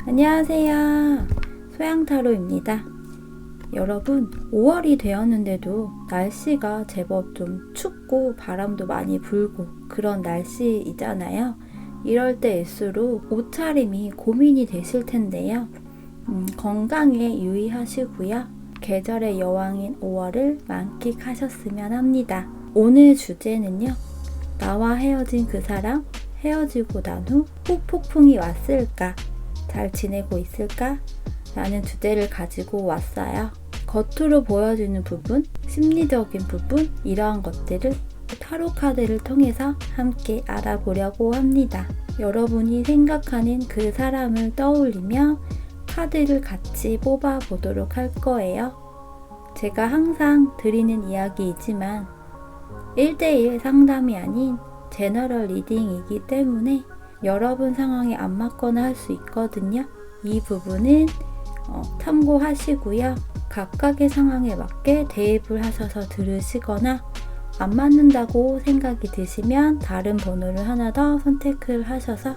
안녕하세요. 소양타로입니다. 여러분, 5월이 되었는데도 날씨가 제법 좀 춥고 바람도 많이 불고 그런 날씨이잖아요. 이럴 때일수록 옷차림이 고민이 되실 텐데요. 건강에 유의하시고요. 계절의 여왕인 5월을 만끽하셨으면 합니다. 오늘 주제는요. 나와 헤어진 그 사람, 헤어지고 난 후 후폭풍이 왔을까? 잘 지내고 있을까? 라는 주제를 가지고 왔어요. 겉으로 보여지는 부분, 심리적인 부분, 이러한 것들을 타로 카드를 통해서 함께 알아보려고 합니다. 여러분이 생각하는 그 사람을 떠올리며 카드를 같이 뽑아 보도록 할 거예요. 제가 항상 드리는 이야기이지만 1대1 상담이 아닌 제너럴 리딩이기 때문에 여러분 상황에 안 맞거나 할 수 있거든요. 이 부분은 참고하시고요. 각각의 상황에 맞게 대입을 하셔서 들으시거나 안 맞는다고 생각이 드시면 다른 번호를 하나 더 선택을 하셔서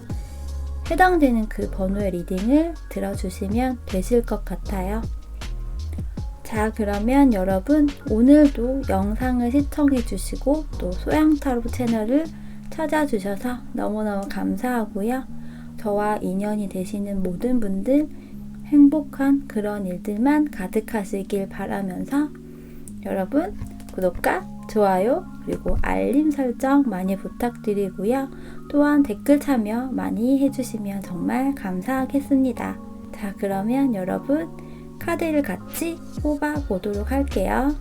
해당되는 그 번호의 리딩을 들어주시면 되실 것 같아요. 자, 그러면 여러분 오늘도 영상을 시청해 주시고 또 소양타로 채널을 찾아주셔서 너무너무 감사하고요. 저와 인연이 되시는 모든 분들 행복한 그런 일들만 가득하시길 바라면서 여러분 구독과 좋아요 그리고 알림 설정 많이 부탁드리고요. 또한 댓글 참여 많이 해주시면 정말 감사하겠습니다. 자, 그러면 여러분 카드를 같이 뽑아 보도록 할게요.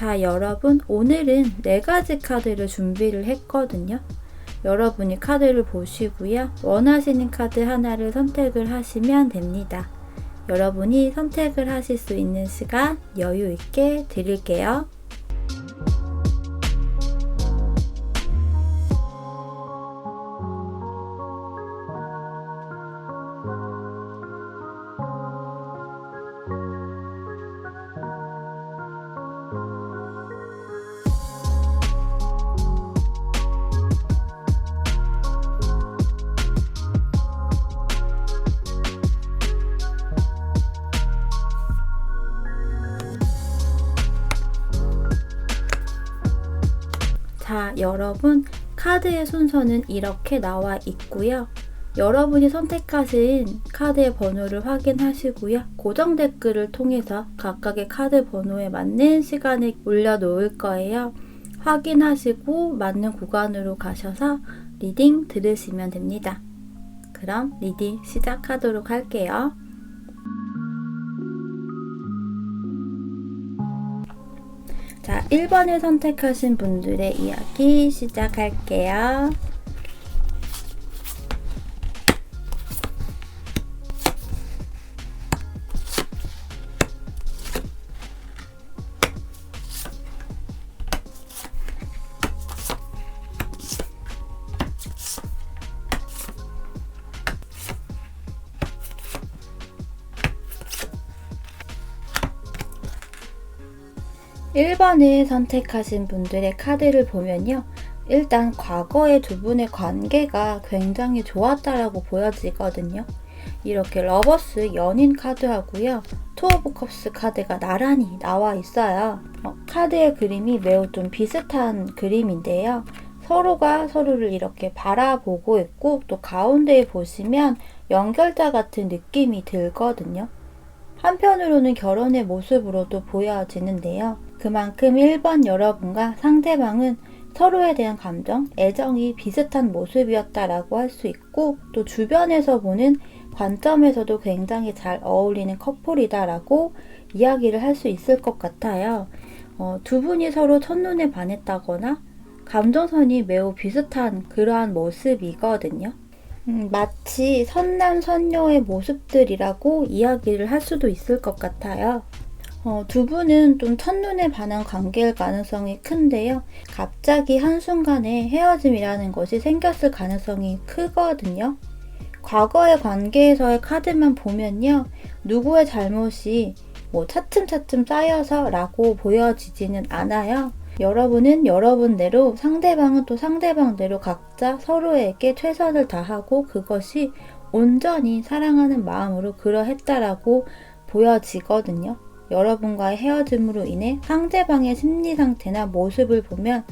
자, 여러분, 오늘은 4가지 카드를 준비를 했거든요. 여러분이 카드를 보시고요. 원하시는 카드 하나를 선택을 하시면 됩니다. 여러분이 선택을 하실 수 있는 시간 여유 있게 드릴게요. 자, 여러분, 카드의 순서는 이렇게 나와 있고요. 여러분이 선택하신 카드의 번호를 확인하시고요. 고정 댓글을 통해서 각각의 카드 번호에 맞는 시간을 올려놓을 거예요. 확인하시고 맞는 구간으로 가셔서 리딩 들으시면 됩니다. 그럼 리딩 시작하도록 할게요. 자, 1번을 선택하신 분들의 이야기 시작할게요. 일 번을 선택하신 분들의 카드를 보면요. 일단 과거의 두 분의 관계가 굉장히 좋았다라고 보여지거든요. 이렇게 러버스 연인 카드하고요. 투 오브 컵스 카드가 나란히 나와 있어요. 카드의 그림이 매우 좀 비슷한 그림인데요. 서로가 서로를 이렇게 바라보고 있고 또 가운데에 보시면 연결자 같은 느낌이 들거든요. 한편으로는 결혼의 모습으로도 보여지는데요. 그만큼 1번 여러분과 상대방은 서로에 대한 감정, 애정이 비슷한 모습이었다라고 할 수 있고 또 주변에서 보는 관점에서도 굉장히 잘 어울리는 커플이다라고 이야기를 할 수 있을 것 같아요. 두 분이 서로 첫눈에 반했다거나 감정선이 매우 비슷한 그러한 모습이거든요. 마치 선남선녀의 모습들이라고 이야기를 할 수도 있을 것 같아요. 두 분은 좀 첫눈에 반한 관계일 가능성이 큰데요. 갑자기 한순간에 헤어짐이라는 것이 생겼을 가능성이 크거든요. 과거의 관계에서의 카드만 보면요. 누구의 잘못이 차츰차츰 쌓여서 라고 보여지지는 않아요. 여러분은 여러분대로 상대방은 또 상대방대로 각자 서로에게 최선을 다하고 그것이 온전히 사랑하는 마음으로 그러했다라고 보여지거든요. 여러분과의 헤어짐으로 인해 상대방의 심리 상태나 모습을 보면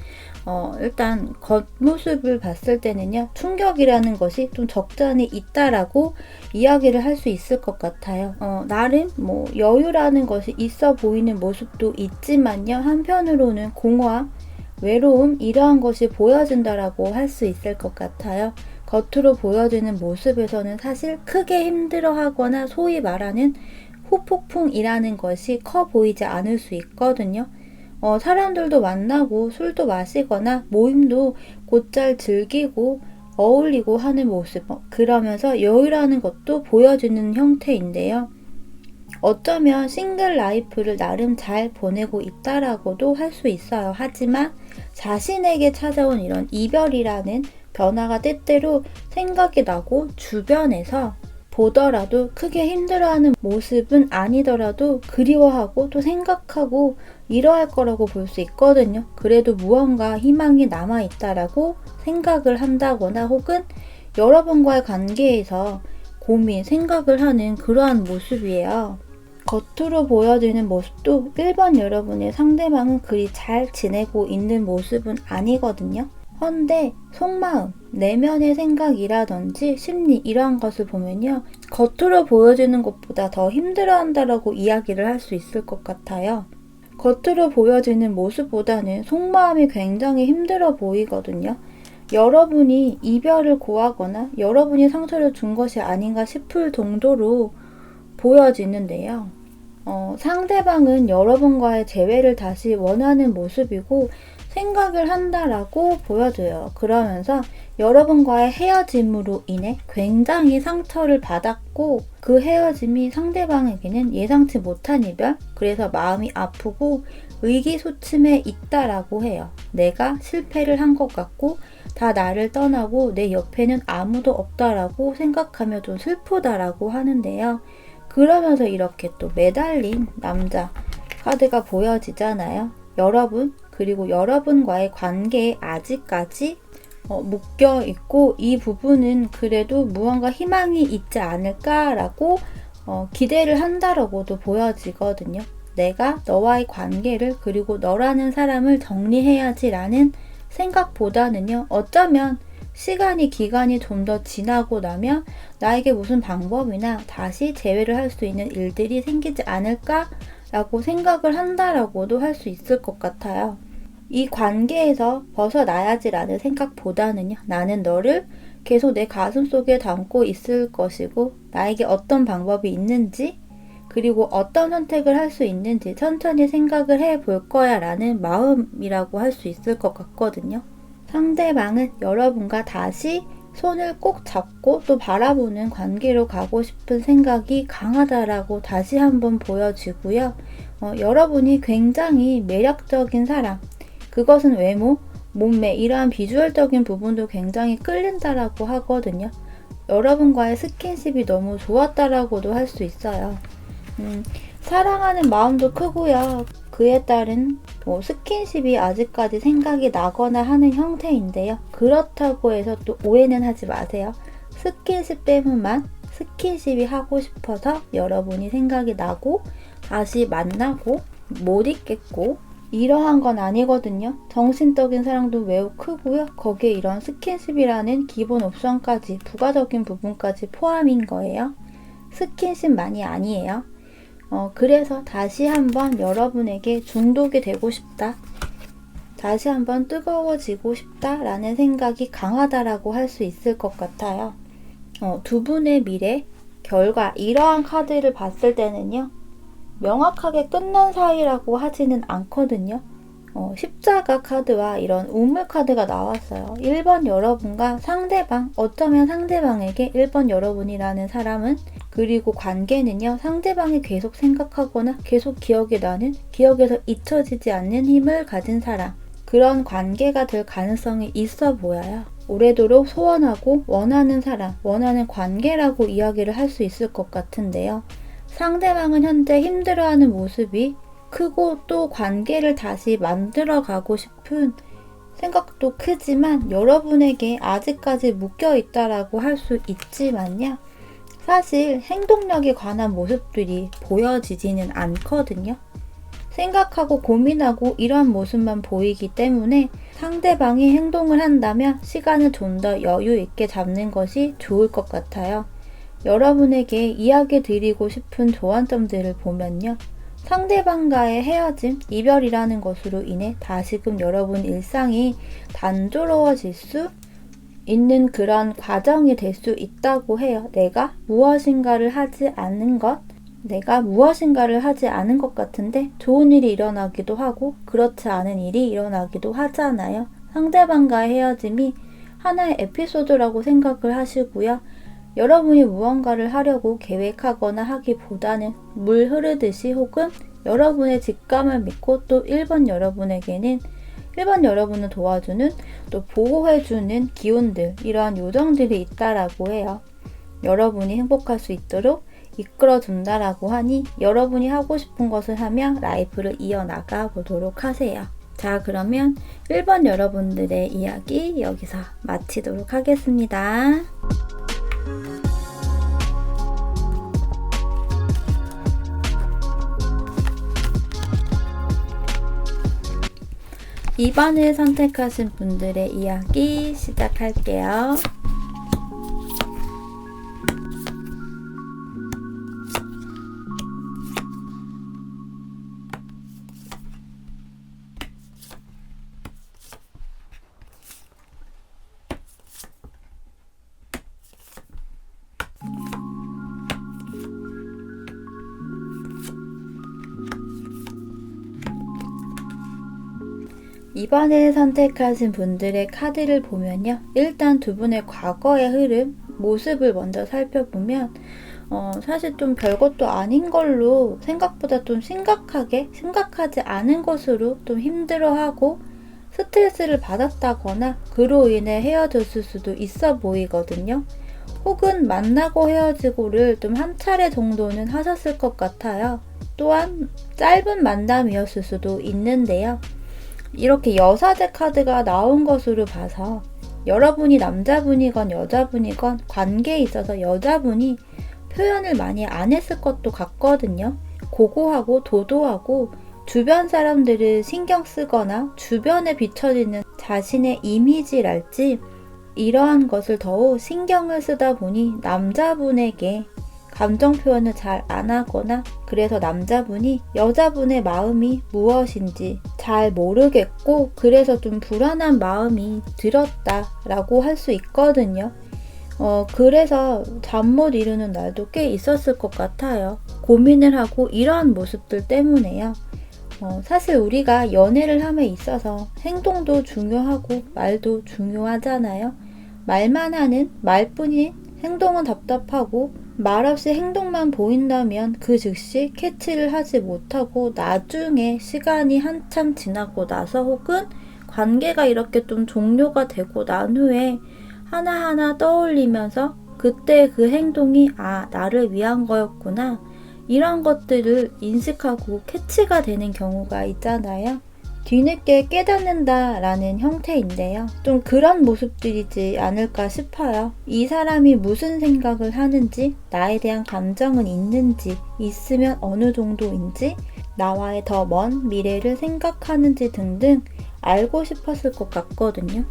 일단 겉모습을 봤을 때는요. 충격이라는 것이 좀 적잖이 있다라고 이야기를 할 수 있을 것 같아요. 나름 여유라는 것이 있어 보이는 모습도 있지만요. 한편으로는 공허함, 외로움 이러한 것이 보여진다라고 할 수 있을 것 같아요. 겉으로 보여지는 모습에서는 사실 크게 힘들어하거나 소위 말하는 후폭풍이라는 것이 커 보이지 않을 수 있거든요. 사람들도 만나고 술도 마시거나 모임도 곧잘 즐기고 어울리고 하는 모습, 그러면서 여유라는 것도 보여주는 형태인데요. 어쩌면 싱글 라이프를 나름 잘 보내고 있다라고도 할 수 있어요. 하지만 자신에게 찾아온 이런 이별이라는 변화가 때때로 생각이 나고 주변에서 보더라도 크게 힘들어하는 모습은 아니더라도 그리워하고 또 생각하고 이러할 거라고 볼 수 있거든요. 그래도 무언가 희망이 남아있다라고 생각을 한다거나 혹은 여러분과의 관계에서 고민, 생각을 하는 그러한 모습이에요. 겉으로 보여지는 모습도 1번 여러분의 상대방은 그리 잘 지내고 있는 모습은 아니거든요. 헌데 속마음, 내면의 생각이라든지 심리 이러한 것을 보면요. 겉으로 보여지는 것보다 더 힘들어한다라고 이야기를 할 수 있을 것 같아요. 겉으로 보여지는 모습보다는 속마음이 굉장히 힘들어 보이거든요. 여러분이 이별을 고하거나 여러분이 상처를 준 것이 아닌가 싶을 정도로 보여지는데요. 상대방은 여러분과의 재회를 다시 원하는 모습이고 생각을 한다라고 보여줘요. 그러면서 여러분과의 헤어짐으로 인해 굉장히 상처를 받았고 그 헤어짐이 상대방에게는 예상치 못한 이별, 그래서 마음이 아프고 의기소침해 있다라고 해요. 내가 실패를 한 것 같고 다 나를 떠나고 내 옆에는 아무도 없다라고 생각하며 좀 슬프다라고 하는데요. 그러면서 이렇게 또 매달린 남자 카드가 보여지잖아요. 여러분, 그리고 여러분과의 관계에 아직까지 묶여 있고 이 부분은 그래도 무언가 희망이 있지 않을까라고 기대를 한다라고도 보여지거든요. 내가 너와의 관계를 그리고 너라는 사람을 정리해야지라는 생각보다는요. 어쩌면 기간이 좀 더 지나고 나면 나에게 무슨 방법이나 다시 재회를 할 수 있는 일들이 생기지 않을까라고 생각을 한다라고도 할 수 있을 것 같아요. 이 관계에서 벗어나야지라는 생각보다는요. 나는 너를 계속 내 가슴 속에 담고 있을 것이고 나에게 어떤 방법이 있는지 그리고 어떤 선택을 할 수 있는지 천천히 생각을 해볼 거야 라는 마음이라고 할 수 있을 것 같거든요. 상대방은 여러분과 다시 손을 꼭 잡고 또 바라보는 관계로 가고 싶은 생각이 강하다라고 다시 한번 보여지고요. 여러분이 굉장히 매력적인 사람, 그것은 외모, 몸매, 이러한 비주얼적인 부분도 굉장히 끌린다라고 하거든요. 여러분과의 스킨십이 너무 좋았다라고도 할 수 있어요. 사랑하는 마음도 크고요. 그에 따른 스킨십이 아직까지 생각이 나거나 하는 형태인데요. 그렇다고 해서 또 오해는 하지 마세요. 스킨십 때문만 스킨십이 하고 싶어서 여러분이 생각이 나고 다시 만나고 못 있겠고 이러한 건 아니거든요. 정신적인 사랑도 매우 크고요. 거기에 이런 스킨십이라는 기본 옵션까지 부가적인 부분까지 포함인 거예요. 스킨십만이 아니에요. 그래서 다시 한번 여러분에게 중독이 되고 싶다. 다시 한번 뜨거워지고 싶다라는 생각이 강하다라고 할 수 있을 것 같아요. 두 분의 미래, 결과, 이러한 카드를 봤을 때는요. 명확하게 끝난 사이라고 하지는 않거든요. 십자가 카드와 이런 우물 카드가 나왔어요. 1번 여러분과 상대방, 어쩌면 상대방에게 1번 여러분이라는 사람은 그리고 관계는요. 상대방이 계속 생각하거나 계속 기억에 나는, 기억에서 잊혀지지 않는 힘을 가진 사람, 그런 관계가 될 가능성이 있어 보여요. 오래도록 소원하고 원하는 사람, 원하는 관계라고 이야기를 할 수 있을 것 같은데요. 상대방은 현재 힘들어하는 모습이 크고 또 관계를 다시 만들어가고 싶은 생각도 크지만 여러분에게 아직까지 묶여 있다라고 할 수 있지만요. 사실 행동력에 관한 모습들이 보여지지는 않거든요. 생각하고 고민하고 이런 모습만 보이기 때문에 상대방이 행동을 한다면 시간을 좀 더 여유 있게 잡는 것이 좋을 것 같아요. 여러분에게 이야기 드리고 싶은 조언점들을 보면요. 상대방과의 헤어짐, 이별이라는 것으로 인해 다시금 여러분 일상이 단조로워질 수 있는 그런 과정이 될 수 있다고 해요. 내가 무엇인가를 하지 않은 것 같은데 좋은 일이 일어나기도 하고 그렇지 않은 일이 일어나기도 하잖아요. 상대방과의 헤어짐이 하나의 에피소드라고 생각을 하시고요. 여러분이 무언가를 하려고 계획하거나 하기보다는 물 흐르듯이 혹은 여러분의 직감을 믿고 또 1번 여러분에게는 1번 여러분을 도와주는 또 보호해주는 기운들, 이러한 요정들이 있다라고 해요. 여러분이 행복할 수 있도록 이끌어준다라고 하니 여러분이 하고 싶은 것을 하며 라이프를 이어나가 보도록 하세요. 자, 그러면 1번 여러분들의 이야기 여기서 마치도록 하겠습니다. 2번을 선택하신 분들의 이야기 시작할게요. 이번에 선택하신 분들의 카드를 보면요. 일단 두 분의 과거의 흐름, 모습을 먼저 살펴보면 사실 좀 별것도 아닌 걸로 생각보다 좀 심각하지 않은 것으로 좀 힘들어하고 스트레스를 받았다거나 그로 인해 헤어졌을 수도 있어 보이거든요. 혹은 만나고 헤어지고를 좀 한 차례 정도는 하셨을 것 같아요. 또한 짧은 만남이었을 수도 있는데요. 이렇게 여사제 카드가 나온 것으로 봐서 여러분이 남자분이건 여자분이건 관계에 있어서 여자분이 표현을 많이 안 했을 것도 같거든요. 고고하고 도도하고 주변 사람들을 신경 쓰거나 주변에 비춰지는 자신의 이미지랄지 이러한 것을 더욱 신경을 쓰다 보니 남자분에게 감정 표현을 잘 안 하거나 그래서 남자분이 여자분의 마음이 무엇인지 잘 모르겠고 그래서 좀 불안한 마음이 들었다라고 할 수 있거든요. 그래서 잠 못 이루는 날도 꽤 있었을 것 같아요. 고민을 하고 이러한 모습들 때문에요. 사실 우리가 연애를 함에 있어서 행동도 중요하고 말도 중요하잖아요. 말만 하는 말뿐인 행동은 답답하고 말없이 행동만 보인다면 그 즉시 캐치를 하지 못하고 나중에 시간이 한참 지나고 나서 혹은 관계가 이렇게 좀 종료가 되고 난 후에 하나하나 떠올리면서 그때 그 행동이 나를 위한 거였구나 이런 것들을 인식하고 캐치가 되는 경우가 있잖아요. 뒤늦게 깨닫는다라는 형태인데요. 좀 그런 모습들이지 않을까 싶어요. 이 사람이 무슨 생각을 하는지, 나에 대한 감정은 있는지, 있으면 어느 정도인지, 나와의 더 먼 미래를 생각하는지 등등 알고 싶었을 것 같거든요.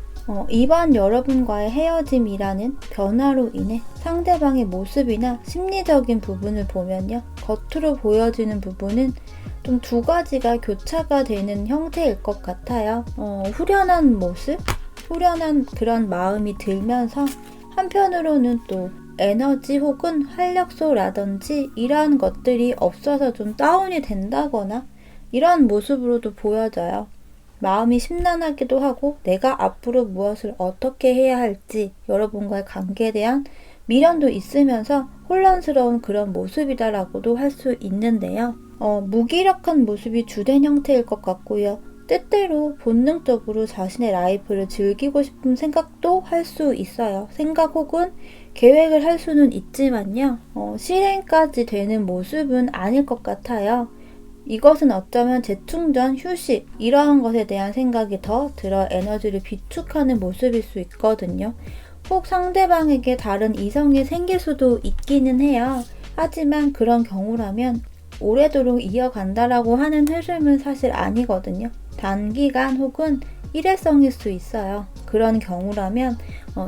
이번 여러분과의 헤어짐이라는 변화로 인해 상대방의 모습이나 심리적인 부분을 보면요. 겉으로 보여지는 부분은 좀 두 가지가 교차가 되는 형태일 것 같아요. 후련한 모습? 후련한 그런 마음이 들면서 한편으로는 또 에너지 혹은 활력소라든지 이러한 것들이 없어서 좀 다운이 된다거나 이런 모습으로도 보여져요. 마음이 심란하기도 하고 내가 앞으로 무엇을 어떻게 해야 할지 여러분과의 관계에 대한 미련도 있으면서 혼란스러운 그런 모습이다라고도 할 수 있는데요. 무기력한 모습이 주된 형태일 것 같고요. 때때로 본능적으로 자신의 라이프를 즐기고 싶은 생각도 할 수 있어요. 생각 혹은 계획을 할 수는 있지만요. 실행까지 되는 모습은 아닐 것 같아요. 이것은 어쩌면 재충전, 휴식 이러한 것에 대한 생각이 더 들어 에너지를 비축하는 모습일 수 있거든요. 혹 상대방에게 다른 이성이 생길 수도 있기는 해요. 하지만 그런 경우라면 오래도록 이어간다라고 하는 흐름은 사실 아니거든요. 단기간 혹은 일회성일 수 있어요. 그런 경우라면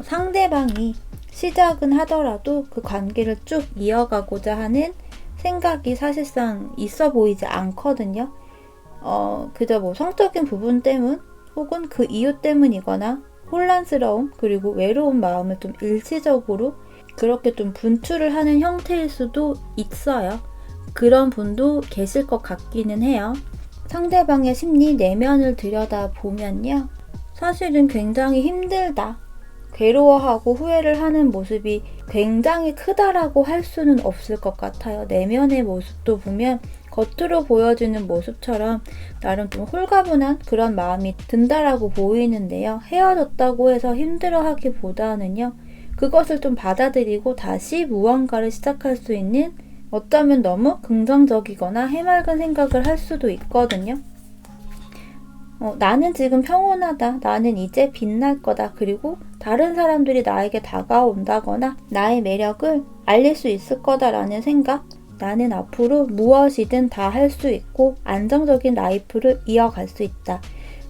상대방이 시작은 하더라도 그 관계를 쭉 이어가고자 하는 생각이 사실상 있어 보이지 않거든요. 그저 성적인 부분 때문 혹은 그 이유 때문이거나 혼란스러움 그리고 외로운 마음을 좀 일시적으로 그렇게 좀 분출을 하는 형태일 수도 있어요. 그런 분도 계실 것 같기는 해요. 상대방의 심리 내면을 들여다보면요. 사실은 굉장히 힘들다. 괴로워하고 후회를 하는 모습이 굉장히 크다라고 할 수는 없을 것 같아요. 내면의 모습도 보면 겉으로 보여지는 모습처럼 나름 좀 홀가분한 그런 마음이 든다라고 보이는데요. 헤어졌다고 해서 힘들어하기보다는요. 그것을 좀 받아들이고 다시 무언가를 시작할 수 있는 어쩌면 너무 긍정적이거나 해맑은 생각을 할 수도 있거든요. 나는 지금 평온하다. 나는 이제 빛날 거다. 그리고 다른 사람들이 나에게 다가온다거나 나의 매력을 알릴 수 있을 거다라는 생각. 나는 앞으로 무엇이든 다 할 수 있고 안정적인 라이프를 이어갈 수 있다.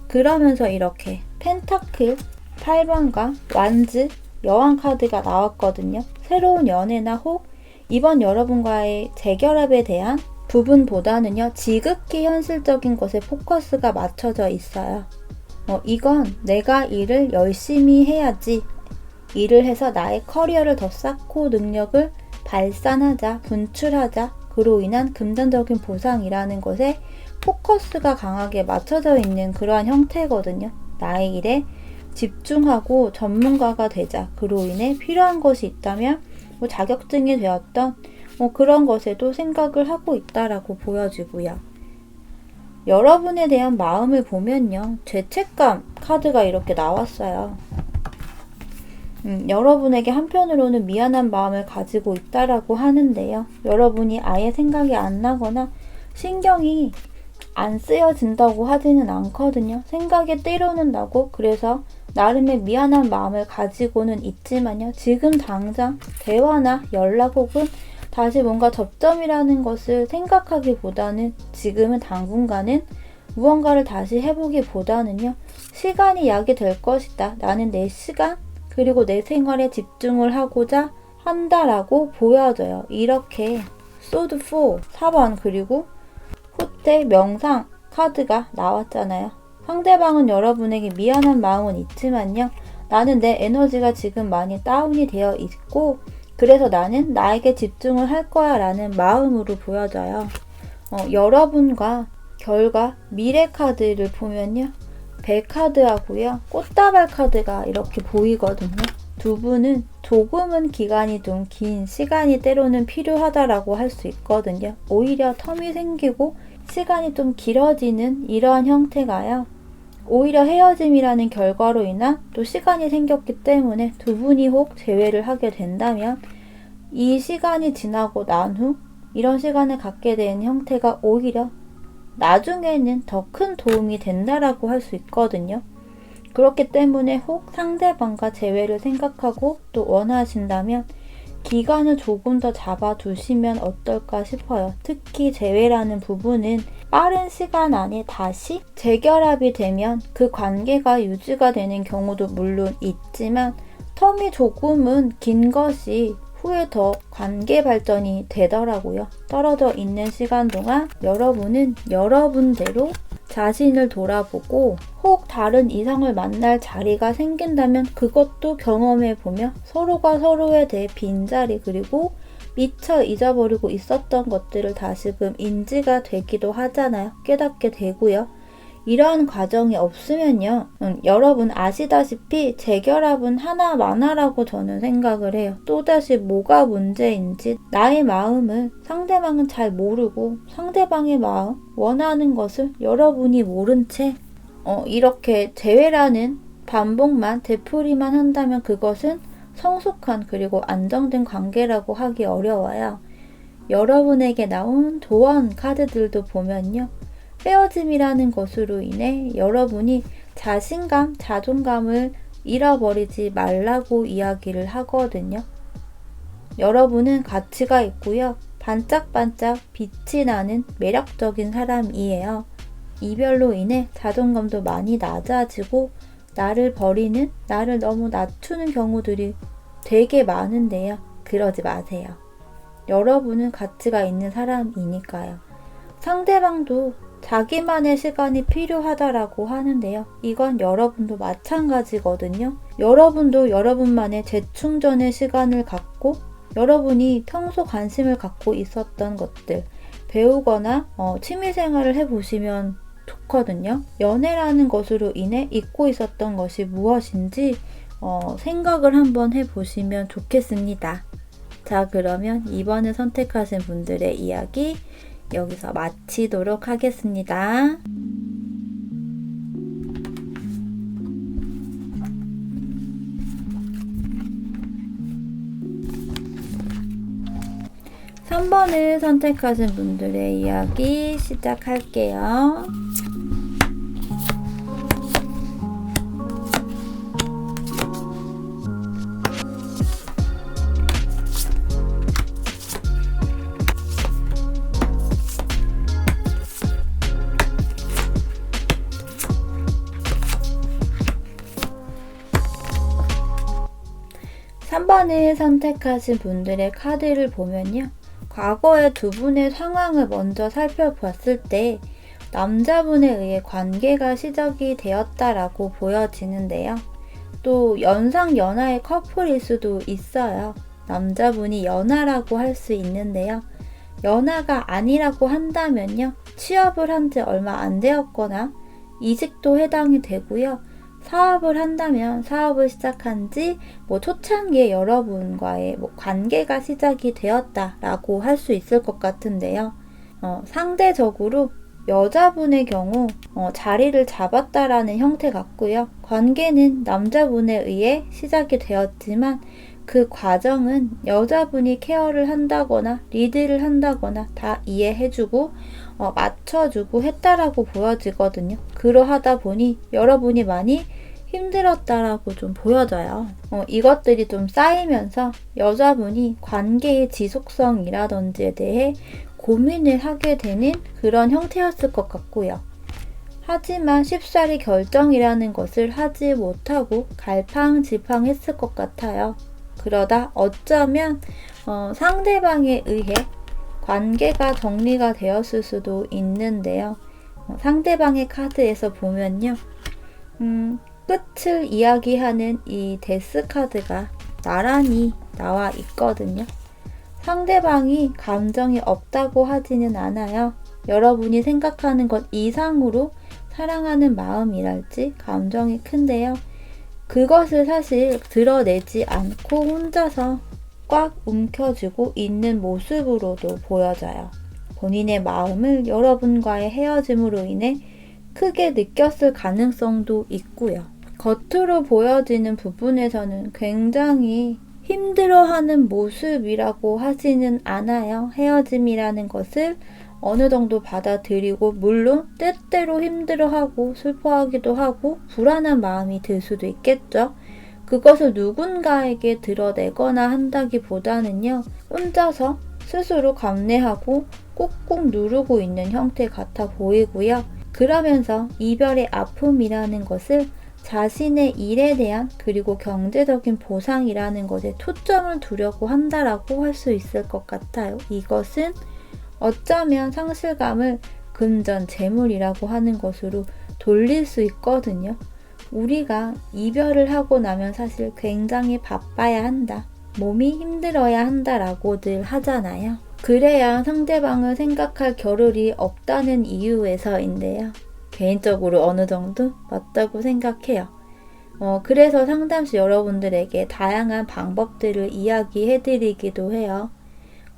그러면서 이렇게 펜타클 8번과 완즈 여왕 카드가 나왔거든요. 새로운 연애나 혹 이번 여러분과의 재결합에 대한 부분보다는요. 지극히 현실적인 것에 포커스가 맞춰져 있어요. 이건 내가 일을 열심히 해야지. 일을 해서 나의 커리어를 더 쌓고 능력을 발산하자, 분출하자. 그로 인한 금전적인 보상이라는 것에 포커스가 강하게 맞춰져 있는 그러한 형태거든요. 나의 일에 집중하고 전문가가 되자. 그로 인해 필요한 것이 있다면 뭐 자격증이 되었던 그런 것에도 생각을 하고 있다라고 보여지고요. 여러분에 대한 마음을 보면요. 죄책감 카드가 이렇게 나왔어요. 여러분에게 한편으로는 미안한 마음을 가지고 있다라고 하는데요. 여러분이 아예 생각이 안 나거나 신경이 안 쓰여진다고 하지는 않거든요. 생각에 때로는 나고 그래서 나름의 미안한 마음을 가지고는 있지만요. 지금 당장 대화나 연락 혹은 다시 뭔가 접점이라는 것을 생각하기보다는 지금은 당분간은 무언가를 다시 해보기보다는요. 시간이 약이 될 것이다. 나는 내 시간 그리고 내 생활에 집중을 하고자 한다라고 보여져요. 이렇게 소드 4, 4번 그리고 후퇴 명상 카드가 나왔잖아요. 상대방은 여러분에게 미안한 마음은 있지만요. 나는 내 에너지가 지금 많이 다운이 되어 있고 그래서 나는 나에게 집중을 할 거야 라는 마음으로 보여져요. 여러분과 결과 미래 카드를 보면요. 배 카드하고요. 꽃다발 카드가 이렇게 보이거든요. 두 분은 조금은 기간이 좀 긴 시간이 때로는 필요하다라고 할 수 있거든요. 오히려 텀이 생기고 시간이 좀 길어지는 이러한 형태가요. 오히려 헤어짐이라는 결과로 인한 또 시간이 생겼기 때문에 두 분이 혹 재회를 하게 된다면 이 시간이 지나고 난 후 이런 시간을 갖게 된 형태가 오히려 나중에는 더 큰 도움이 된다라고 할 수 있거든요. 그렇기 때문에 혹 상대방과 재회를 생각하고 또 원하신다면 기간을 조금 더 잡아두시면 어떨까 싶어요. 특히 재회라는 부분은 빠른 시간 안에 다시 재결합이 되면 그 관계가 유지가 되는 경우도 물론 있지만 텀이 조금은 긴 것이 후에 더 관계 발전이 되더라고요. 떨어져 있는 시간 동안 여러분은 여러분대로 자신을 돌아보고 혹 다른 이성을 만날 자리가 생긴다면 그것도 경험해보며 서로가 서로에 대해 빈자리 그리고 미처 잊어버리고 있었던 것들을 다시금 인지가 되기도 하잖아요. 깨닫게 되고요. 이러한 과정이 없으면요. 여러분 아시다시피 재결합은 하나만하라고 저는 생각을 해요. 또다시 뭐가 문제인지 나의 마음을 상대방은 잘 모르고 상대방의 마음, 원하는 것을 여러분이 모른 채 이렇게 재회라는 반복만 되풀이만 한다면 그것은 성숙한 그리고 안정된 관계라고 하기 어려워요. 여러분에게 나온 도원 카드들도 보면요. 헤어짐이라는 것으로 인해 여러분이 자신감, 자존감을 잃어버리지 말라고 이야기를 하거든요. 여러분은 가치가 있고요. 반짝반짝 빛이 나는 매력적인 사람이에요. 이별로 인해 자존감도 많이 낮아지고 나를 버리는, 나를 너무 낮추는 경우들이 되게 많은데요. 그러지 마세요. 여러분은 가치가 있는 사람이니까요. 상대방도 자기만의 시간이 필요하다라고 하는데요. 이건 여러분도 마찬가지거든요. 여러분도 여러분만의 재충전의 시간을 갖고 여러분이 평소 관심을 갖고 있었던 것들 배우거나 취미생활을 해보시면 좋거든요. 연애라는 것으로 인해 잊고 있었던 것이 무엇인지 생각을 한번 해보시면 좋겠습니다. 자, 그러면 이번에 선택하신 분들의 이야기 여기서 마치도록 하겠습니다. (3번을) 선택하신 분들의 이야기 시작할게요. (3번을) 선택하신 분들의 카드를 보면요. 과거의 두 분의 상황을 먼저 살펴봤을 때 남자분에 의해 관계가 시작이 되었다라고 보여지는데요. 또 연상 연하의 커플일 수도 있어요. 남자분이 연하라고 할 수 있는데요. 연하가 아니라고 한다면요. 취업을 한 지 얼마 안 되었거나 이직도 해당이 되고요. 사업을 한다면 사업을 시작한 지 초창기에 여러분과의 관계가 시작이 되었다라고 할 수 있을 것 같은데요. 상대적으로 여자분의 경우 자리를 잡았다라는 형태 같고요. 관계는 남자분에 의해 시작이 되었지만 그 과정은 여자분이 케어를 한다거나 리드를 한다거나 다 이해해주고 맞춰주고 했다라고 보여지거든요. 그러하다 보니 여러분이 많이 힘들었다라고 좀 보여져요. 이것들이 좀 쌓이면서 여자분이 관계의 지속성이라든지에 대해 고민을 하게 되는 그런 형태였을 것 같고요. 하지만 쉽사리 결정이라는 것을 하지 못하고 갈팡질팡했을 것 같아요. 그러다 어쩌면 상대방에 의해 관계가 정리가 되었을 수도 있는데요. 상대방의 카드에서 보면요. 끝을 이야기하는 이 데스 카드가 나란히 나와 있거든요. 상대방이 감정이 없다고 하지는 않아요. 여러분이 생각하는 것 이상으로 사랑하는 마음이랄지 감정이 큰데요. 그것을 사실 드러내지 않고 혼자서 꽉 움켜쥐고 있는 모습으로도 보여져요. 본인의 마음을 여러분과의 헤어짐으로 인해 크게 느꼈을 가능성도 있고요. 겉으로 보여지는 부분에서는 굉장히 힘들어하는 모습이라고 하지는 않아요. 헤어짐이라는 것을 어느 정도 받아들이고 물론 때때로 힘들어하고 슬퍼하기도 하고 불안한 마음이 들 수도 있겠죠. 그것을 누군가에게 드러내거나 한다기보다는요. 혼자서 스스로 감내하고 꾹꾹 누르고 있는 형태 같아 보이고요. 그러면서 이별의 아픔이라는 것을 자신의 일에 대한 그리고 경제적인 보상이라는 것에 초점을 두려고 한다라고 할 수 있을 것 같아요. 이것은 어쩌면 상실감을 금전 재물이라고 하는 것으로 돌릴 수 있거든요. 우리가 이별을 하고 나면 사실 굉장히 바빠야 한다. 몸이 힘들어야 한다라고들 하잖아요. 그래야 상대방을 생각할 겨를이 없다는 이유에서인데요. 개인적으로 어느 정도 맞다고 생각해요. 그래서 상담시 여러분들에게 다양한 방법들을 이야기해드리기도 해요.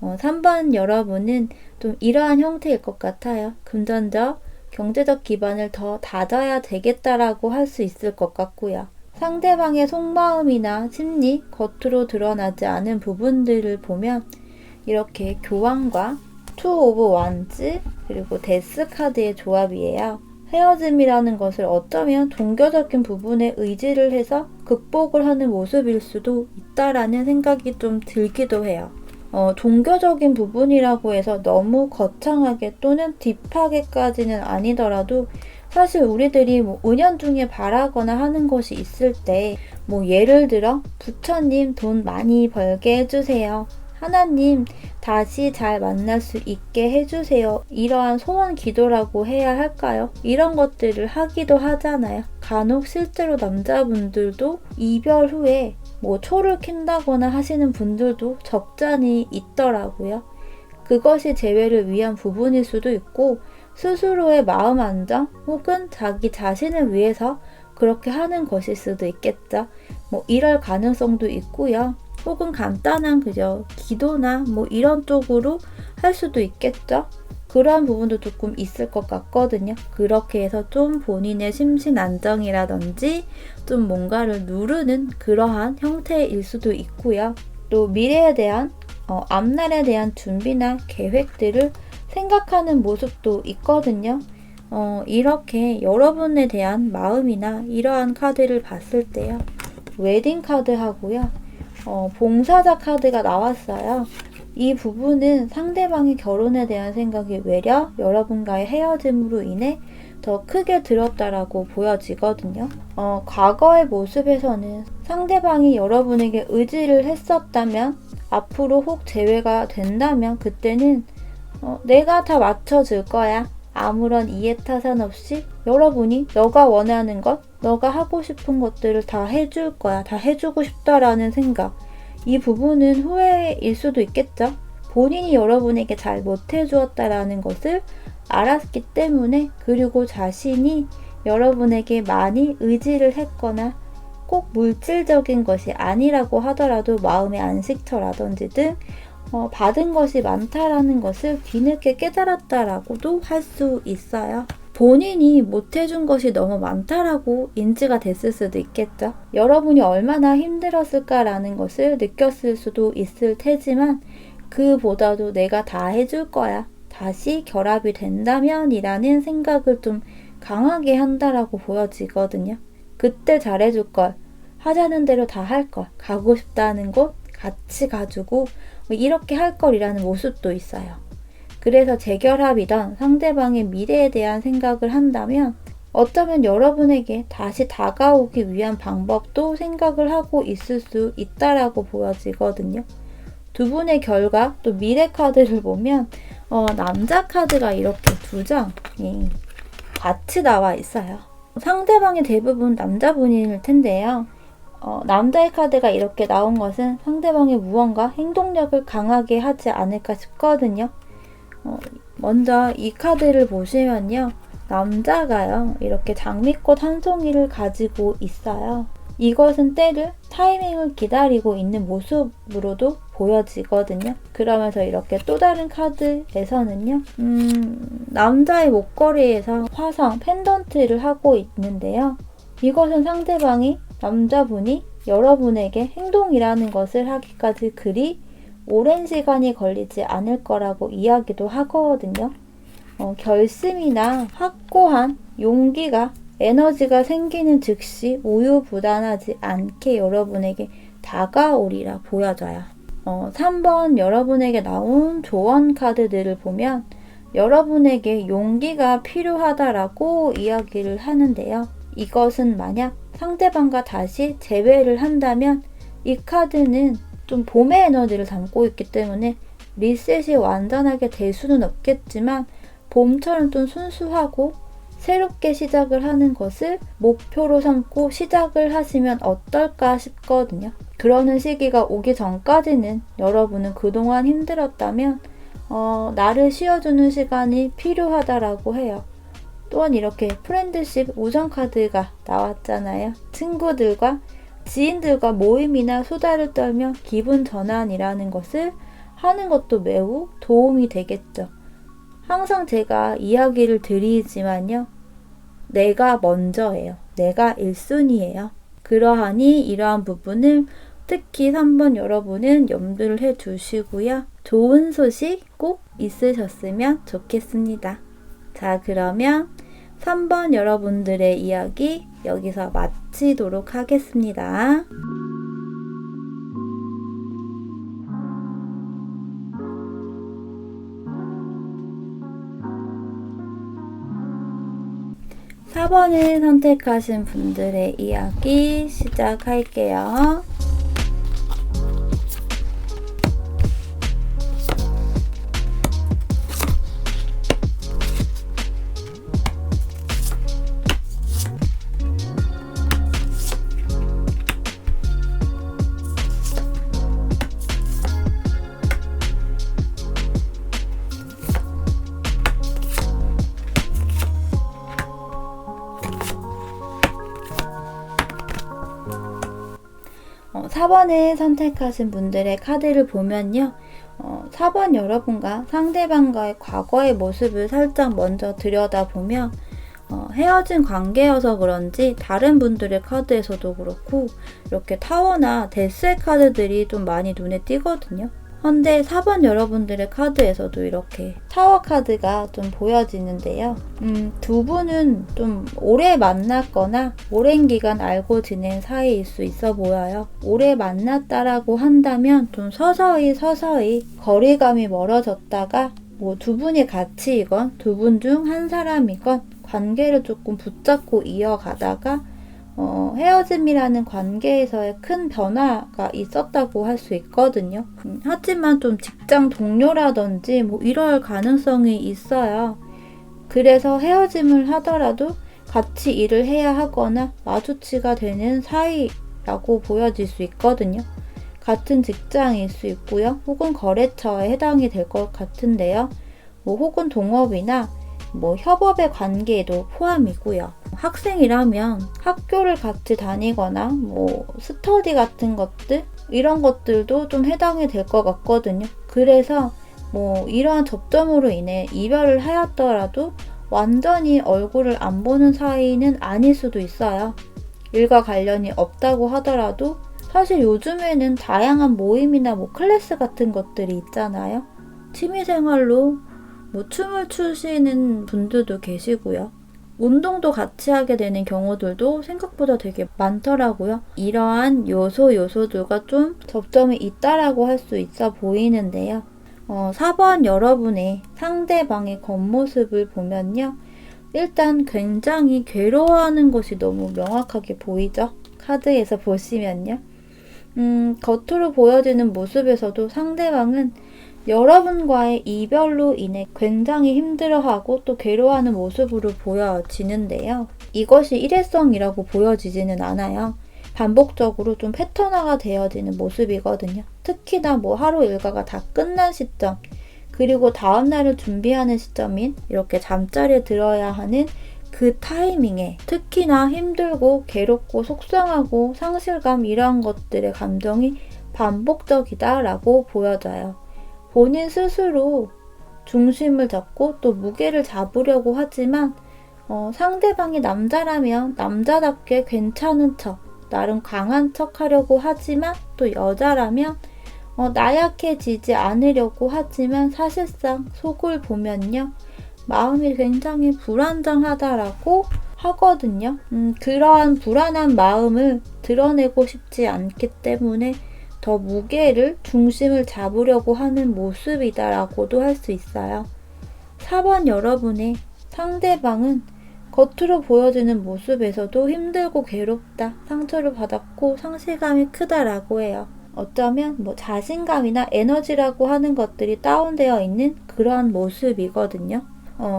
3번 여러분은 좀 이러한 형태일 것 같아요. 금전적, 경제적 기반을 더 다져야 되겠다라고 할 수 있을 것 같고요. 상대방의 속마음이나 심리, 겉으로 드러나지 않은 부분들을 보면 이렇게 교황과 투 오브 완즈 그리고 데스 카드의 조합이에요. 헤어짐이라는 것을 어쩌면 종교적인 부분에 의지를 해서 극복을 하는 모습일 수도 있다라는 생각이 좀 들기도 해요. 종교적인 부분이라고 해서 너무 거창하게 또는 딥하게까지는 아니더라도 사실 우리들이 은연중에 바라거나 하는 것이 있을 때 예를 들어 부처님 돈 많이 벌게 해주세요. 하나님 다시 잘 만날 수 있게 해주세요. 이러한 소원 기도라고 해야 할까요? 이런 것들을 하기도 하잖아요. 간혹 실제로 남자분들도 이별 후에 초를 킨다거나 하시는 분들도 적잖이 있더라고요. 그것이 재회를 위한 부분일 수도 있고 스스로의 마음 안정 혹은 자기 자신을 위해서 그렇게 하는 것일 수도 있겠죠. 이럴 가능성도 있고요. 혹은 간단한 그저 기도나 이런 쪽으로 할 수도 있겠죠. 그러한 부분도 조금 있을 것 같거든요. 그렇게 해서 좀 본인의 심신 안정이라든지 좀 뭔가를 누르는 그러한 형태일 수도 있고요. 또 미래에 대한 앞날에 대한 준비나 계획들을 생각하는 모습도 있거든요. 이렇게 여러분에 대한 마음이나 이러한 카드를 봤을 때요. 웨딩 카드하고요. 봉사자 카드가 나왔어요. 이 부분은 상대방의 결혼에 대한 생각이 외려 여러분과의 헤어짐으로 인해 더 크게 들었다라고 보여지거든요. 과거의 모습에서는 상대방이 여러분에게 의지를 했었다면 앞으로 혹 재회가 된다면 그때는 내가 다 맞춰줄 거야. 아무런 이해타산 없이 여러분이 너가 원하는 것, 너가 하고 싶은 것들을 다 해줄 거야. 다 해주고 싶다라는 생각. 이 부분은 후회일 수도 있겠죠. 본인이 여러분에게 잘 못해주었다라는 것을 알았기 때문에, 그리고 자신이 여러분에게 많이 의지를 했거나 꼭 물질적인 것이 아니라고 하더라도 마음의 안식처라든지 등 받은 것이 많다라는 것을 뒤늦게 깨달았다라고도 할 수 있어요. 본인이 못해준 것이 너무 많다라고 인지가 됐을 수도 있겠죠. 여러분이 얼마나 힘들었을까라는 것을 느꼈을 수도 있을 테지만, 그보다도 내가 다 해줄 거야, 다시 결합이 된다면 이라는 생각을 좀 강하게 한다라고 보여지거든요. 그때 잘해줄 걸, 하자는 대로 다 할 걸, 가고 싶다는 곳 같이 가주고 이렇게 할 걸이라는 모습도 있어요. 그래서 재결합이던 상대방의 미래에 대한 생각을 한다면 어쩌면 여러분에게 다시 다가오기 위한 방법도 생각을 하고 있을 수 있다라고 보여지거든요. 두 분의 결과, 또 미래 카드를 보면 남자 카드가 이렇게 2장이 같이 나와 있어요. 상대방이 대부분 남자분일 텐데요. 남자의 카드가 이렇게 나온 것은 상대방이 무언가 행동력을 강하게 하지 않을까 싶거든요. 먼저 이 카드를 보시면요. 남자가요, 이렇게 장미꽃 한 송이를 가지고 있어요. 이것은 때를, 타이밍을 기다리고 있는 모습으로도 보여지거든요. 그러면서 이렇게 또 다른 카드에서는요, 남자의 목걸이에서 화성, 펜던트를 하고 있는데요. 이것은 상대방이, 남자분이 여러분에게 행동이라는 것을 하기까지 그리 오랜 시간이 걸리지 않을 거라고 이야기도 하거든요. 결심이나 확고한 용기가, 에너지가 생기는 즉시 우유부단하지 않게 여러분에게 다가오리라 보여져요. 3번 여러분에게 나온 조언 카드들을 보면 여러분에게 용기가 필요하다라고 이야기를 하는데요. 이것은 만약 상대방과 다시 재회를 한다면 이 카드는 좀 봄의 에너지를 담고 있기 때문에 리셋이 완전하게 될 수는 없겠지만 봄처럼 좀 순수하고 새롭게 시작을 하는 것을 목표로 삼고 시작을 하시면 어떨까 싶거든요. 그러는 시기가 오기 전까지는 여러분은 그동안 힘들었다면 나를 쉬어주는 시간이 필요하다라고 해요. 또한 이렇게 프렌드십 우정 카드가 나왔잖아요. 친구들과 지인들과 모임이나 수다를 떨며 기분 전환이라는 것을 하는 것도 매우 도움이 되겠죠. 항상 제가 이야기를 드리지만요. 내가 먼저예요. 내가 1순위예요. 그러하니 이러한 부분을 특히 3번 여러분은 염두를 해주시고요. 좋은 소식 꼭 있으셨으면 좋겠습니다. 자, 그러면 3번 여러분들의 이야기 여기서 마치도록 하겠습니다. (4번을) 선택하신 분들의 이야기 시작할게요. 4번을 선택하신 분들의 카드를 보면요. 4번 여러분과 상대방과의 과거의 모습을 살짝 먼저 들여다보면 헤어진 관계여서 그런지 다른 분들의 카드에서도 그렇고 이렇게 타워나 데스의 카드들이 좀 많이 눈에 띄거든요. 근데 4번 여러분들의 카드에서도 이렇게 타워 카드가 좀 보여지는데요. 두 분은 좀 오래 만났거나 오랜 기간 알고 지낸 사이일 수 있어 보여요. 오래 만났다라고 한다면 좀 서서히 거리감이 멀어졌다가 뭐 두 분이 같이이건 두 분 중 한 사람이건 관계를 조금 붙잡고 이어가다가 헤어짐이라는 관계에서의 큰 변화가 있었다고 할 수 있거든요. 하지만 좀 직장 동료라든지 뭐 이럴 가능성이 있어요. 그래서 헤어짐을 하더라도 같이 일을 해야 하거나 마주치가 되는 사이라고 보여질 수 있거든요. 같은 직장일 수 있고요. 혹은 거래처에 해당이 될 것 같은데요. 뭐 혹은 동업이나 뭐 협업의 관계도 포함이고요. 학생이라면 학교를 같이 다니거나 뭐 스터디 같은 것들 이런 것들도 좀 해당이 될 것 같거든요. 그래서 뭐 이러한 접점으로 인해 이별을 하였더라도 완전히 얼굴을 안 보는 사이는 아닐 수도 있어요. 일과 관련이 없다고 하더라도 사실 요즘에는 다양한 모임이나 뭐 클래스 같은 것들이 있잖아요. 취미생활로 뭐 춤을 추시는 분들도 계시고요. 운동도 같이 하게 되는 경우들도 생각보다 되게 많더라고요. 이러한 요소들과 좀 접점이 있다라고 할 수 있어 보이는데요. 4번 여러분의 상대방의 겉모습을 보면요. 일단 굉장히 괴로워하는 것이 너무 명확하게 보이죠? 카드에서 보시면요. 겉으로 보여지는 모습에서도 상대방은 여러분과의 이별로 인해 굉장히 힘들어하고 또 괴로워하는 모습으로 보여지는데요. 이것이 일회성이라고 보여지지는 않아요. 반복적으로 좀 패턴화가 되어지는 모습이거든요. 특히나 뭐 하루 일과가 다 끝난 시점, 그리고 다음날을 준비하는 시점인 이렇게 잠자리에 들어야 하는 그 타이밍에 특히나 힘들고 괴롭고 속상하고 상실감 이러한 것들의 감정이 반복적이다라고 보여져요. 본인 스스로 중심을 잡고 또 무게를 잡으려고 하지만 상대방이 남자라면 남자답게 괜찮은 척, 나름 강한 척 하려고 하지만 또 여자라면 나약해지지 않으려고 하지만 사실상 속을 보면요. 마음이 굉장히 불안정하다라고 하거든요. 그러한 불안한 마음을 드러내고 싶지 않기 때문에 더 무게를, 중심을 잡으려고 하는 모습이다라고도 할 수 있어요. 4번 여러분의 상대방은 겉으로 보여지는 모습에서도 힘들고 괴롭다, 상처를 받았고 상실감이 크다라고 해요. 어쩌면 뭐 자신감이나 에너지라고 하는 것들이 다운되어 있는 그러한 모습이거든요.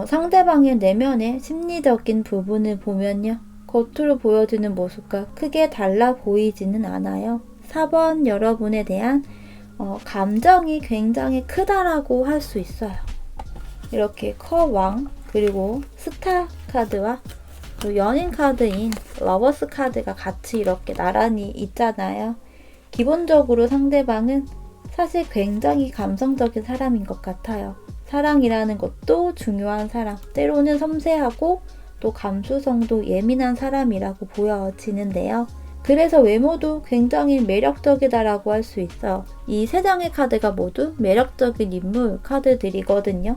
상대방의 내면의 심리적인 부분을 보면요. 겉으로 보여지는 모습과 크게 달라 보이지는 않아요. 4번 여러분에 대한 감정이 굉장히 크다라고 할 수 있어요. 이렇게 컵왕, 그리고 스타 카드와 또 연인 카드인 러버스 카드가 같이 이렇게 나란히 있잖아요. 기본적으로 상대방은 사실 굉장히 감성적인 사람인 것 같아요. 사랑이라는 것도 중요한 사람, 때로는 섬세하고 또 감수성도 예민한 사람이라고 보여지는데요. 그래서 외모도 굉장히 매력적이다라고 할 수 있어요. 이 세 장의 카드가 모두 매력적인 인물 카드들이거든요.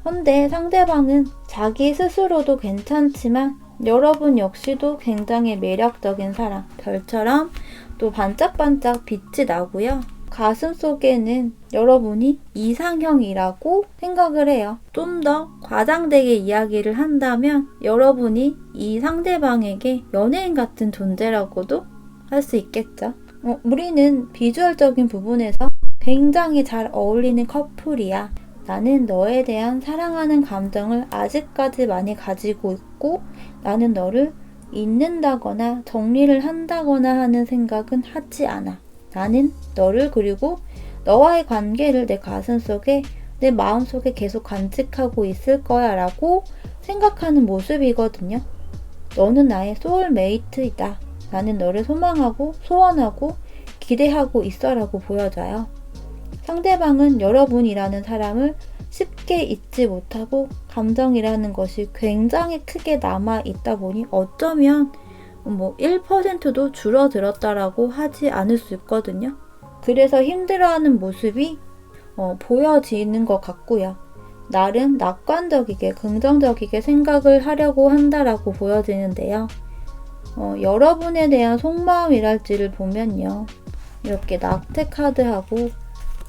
근데 상대방은 자기 스스로도 괜찮지만 여러분 역시도 굉장히 매력적인 사람, 별처럼 또 반짝반짝 빛이 나고요. 가슴 속에는 여러분이 이상형이라고 생각을 해요. 좀 더 과장되게 이야기를 한다면 여러분이 이 상대방에게 연예인 같은 존재라고도 할 수 있겠죠. 우리는 비주얼적인 부분에서 굉장히 잘 어울리는 커플이야. 나는 너에 대한 사랑하는 감정을 아직까지 많이 가지고 있고 나는 너를 잊는다거나 정리를 한다거나 하는 생각은 하지 않아. 나는 너를 그리고 너와의 관계를 내 가슴속에 내 마음속에 계속 간직하고 있을 거야 라고 생각하는 모습이거든요. 너는 나의 소울메이트이다. 나는 너를 소망하고 소원하고 기대하고 있어 라고 보여져요. 상대방은 여러분이라는 사람을 쉽게 잊지 못하고 감정이라는 것이 굉장히 크게 남아있다 보니 어쩌면 1%도 줄어들었다라고 하지 않을 수 있거든요. 그래서 힘들어하는 모습이 보여지는 것 같고요. 나름 낙관적이게 긍정적이게 생각을 하려고 한다라고 보여지는데요. 여러분에 대한 속마음이랄지를 보면요. 이렇게 낙태 카드하고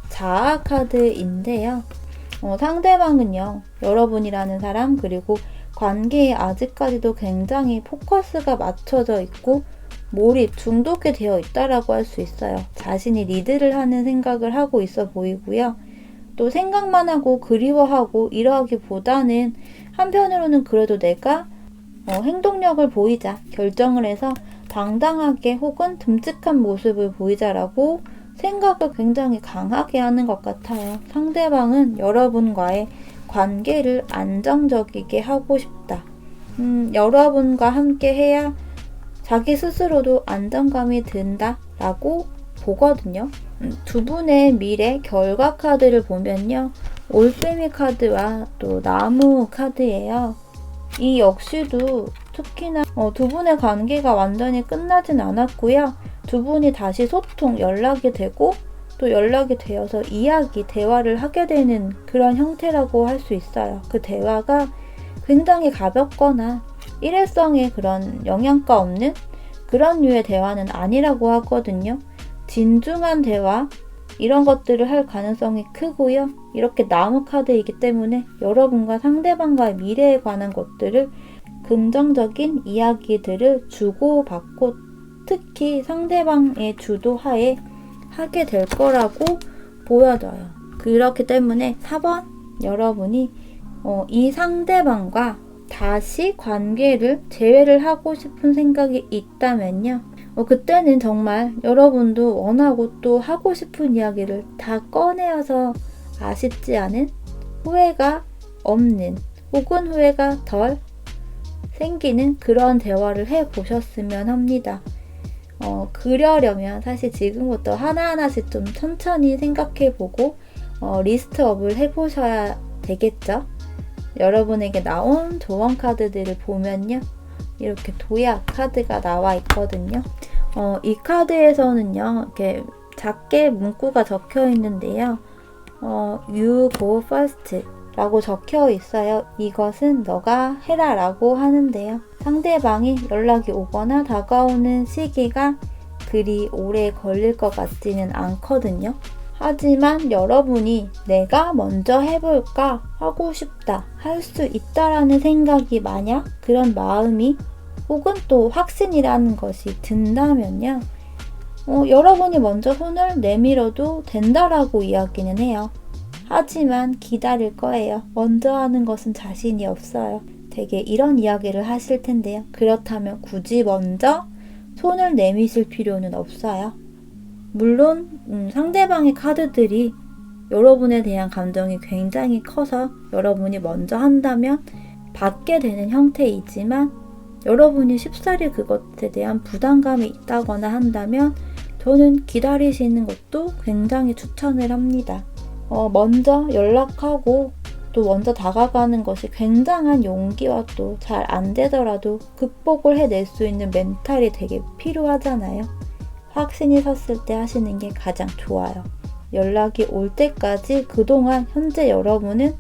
자아 카드인데요. 상대방은요. 여러분이라는 사람 그리고 관계에 아직까지도 굉장히 포커스가 맞춰져 있고 몰입, 중독이 되어 있다라고 할 수 있어요. 자신이 리드를 하는 생각을 하고 있어 보이고요. 또 생각만 하고 그리워하고 이러기보다는 한편으로는 그래도 내가 행동력을 보이자, 결정을 해서 당당하게 혹은 듬직한 모습을 보이자라고 생각을 굉장히 강하게 하는 것 같아요. 상대방은 여러분과의 관계를 안정적이게 하고 싶다. 여러분과 함께 해야 자기 스스로도 안정감이 든다 라고 보거든요. 두 분의 미래 결과 카드를 보면요. 올빼미 카드와 또 나무 카드예요. 이 역시도 특히나 두 분의 관계가 완전히 끝나진 않았고요. 두 분이 다시 소통, 연락이 되고 또 연락이 되어서 대화를 하게 되는 그런 형태라고 할 수 있어요. 그 대화가 굉장히 가볍거나 일회성의 그런 영양가 없는 그런 류의 대화는 아니라고 하거든요. 진중한 대화, 이런 것들을 할 가능성이 크고요. 이렇게 나무 카드이기 때문에 여러분과 상대방과의 미래에 관한 것들을 긍정적인 이야기들을 주고받고 특히 상대방의 주도하에 하게 될 거라고 보여져요. 그렇기 때문에 4번 여러분이 이 상대방과 다시 관계를 재회를 하고 싶은 생각이 있다면요. 그때는 정말 여러분도 원하고 또 하고 싶은 이야기를 다 꺼내어서 아쉽지 않은 후회가 없는 혹은 후회가 덜 생기는 그런 대화를 해보셨으면 합니다. 그러려면 사실 지금부터 하나하나씩 좀 천천히 생각해보고 리스트업을 해보셔야 되겠죠. 여러분에게 나온 조언 카드들을 보면요. 이렇게 도약 카드가 나와 있거든요. 이 카드에서는요. 이렇게 작게 문구가 적혀 있는데요. You go first 라고 적혀 있어요. 이것은 너가 해라 라고 하는데요. 상대방이 연락이 오거나 다가오는 시기가 그리 오래 걸릴 것 같지는 않거든요. 하지만 여러분이 내가 먼저 해볼까, 하고 싶다, 할 수 있다라는 생각이 만약 그런 마음이 혹은 또 확신이라는 것이 든다면요. 여러분이 먼저 손을 내밀어도 된다라고 이야기는 해요. 하지만 기다릴 거예요. 먼저 하는 것은 자신이 없어요. 되게 이런 이야기를 하실 텐데요. 그렇다면 굳이 먼저 손을 내미실 필요는 없어요. 물론 상대방의 카드들이 여러분에 대한 감정이 굉장히 커서 여러분이 먼저 한다면 받게 되는 형태이지만 여러분이 쉽사리 그것에 대한 부담감이 있다거나 한다면 저는 기다리시는 것도 굉장히 추천을 합니다. 먼저 연락하고 또 먼저 다가가는 것이 굉장한 용기와 또 잘 안 되더라도 극복을 해낼 수 있는 멘탈이 되게 필요하잖아요. 확신이 섰을 때 하시는 게 가장 좋아요. 연락이 올 때까지 그동안 현재 여러분은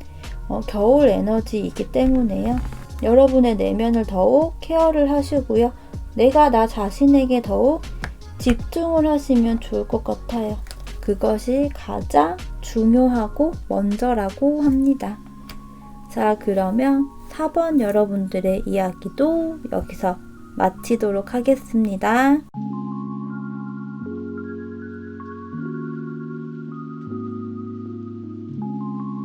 겨울 에너지이기 때문에요. 여러분의 내면을 더욱 케어를 하시고요. 내가 나 자신에게 더욱 집중을 하시면 좋을 것 같아요. 그것이 가장 중요하고 먼저라고 합니다. 자, 그러면 4번 여러분들의 이야기도 여기서 마치도록 하겠습니다.